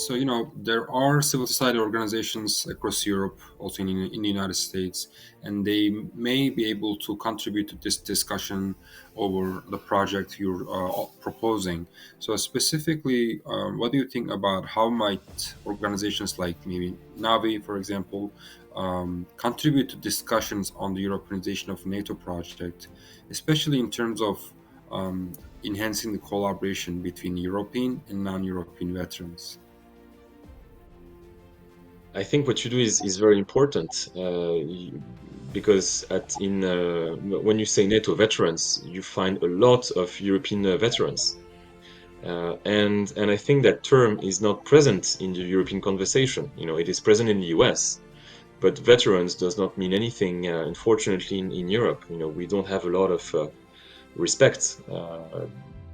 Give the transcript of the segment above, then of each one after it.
So, there are civil society organizations across Europe, also in the United States, and they may be able to contribute to this discussion over the project you're proposing. So, specifically, what do you think about how might organizations like maybe NAVI, for example, contribute to discussions on the Europeanization of NATO project, especially in terms of enhancing the collaboration between European and non-European veterans? I think what you do is very important because when you say NATO veterans, you find a lot of European veterans, and I think that term is not present in the European conversation. It is present in the US, but veterans does not mean anything. Unfortunately, in Europe, we don't have a lot of respect,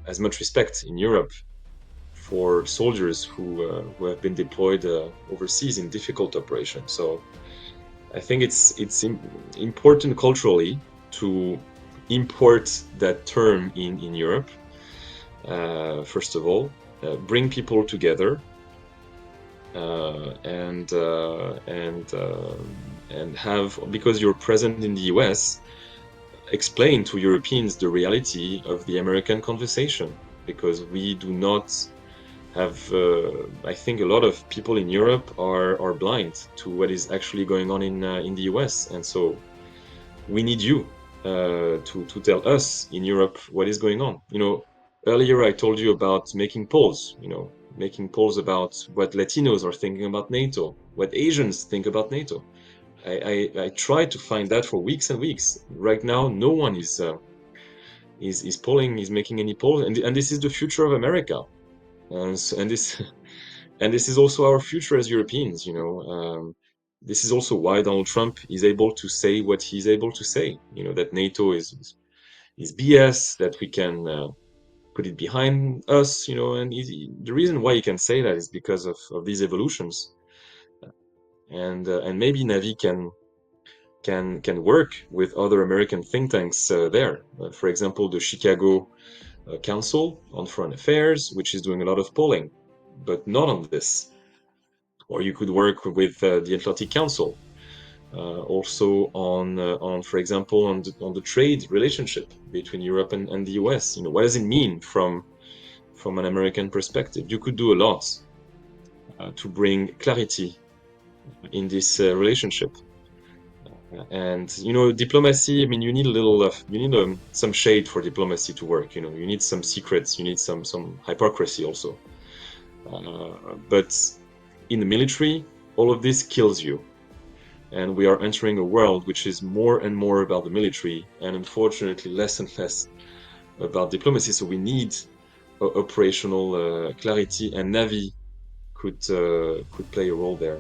as much respect in Europe for soldiers who have been deployed overseas in difficult operations. So I think it's important culturally to import that term in Europe. First of all, bring people together and have, because you're present in the US, explain to Europeans the reality of the American conversation, because we do not have I think a lot of people in Europe are blind to what is actually going on in the US, and so we need you to tell us in Europe what is going on. Earlier I told you about making polls. Making polls about what Latinos are thinking about NATO, what Asians think about NATO. I tried to find that for weeks and weeks. Right now, no one is polling, is making any polls, and this is the future of America, and this and this is also our future as Europeans. This is also why Donald Trump is able to say what he's able to say. That NATO is BS, that we can put it behind us. And the reason why he can say that is because of these evolutions, and maybe Navi can work with other American think tanks there. For example, the Chicago Council on Foreign Affairs, which is doing a lot of polling, but not on this. Or you could work with the Atlantic Council, also for example, on the trade relationship between Europe and the US. What does it mean from an American perspective? You could do a lot to bring clarity in this relationship. And diplomacy. I mean, you need some shade for diplomacy to work. You need some secrets. You need some hypocrisy also. But in the military, all of this kills you. And we are entering a world which is more and more about the military, and unfortunately less and less about diplomacy. So we need operational clarity, and Navi could play a role there.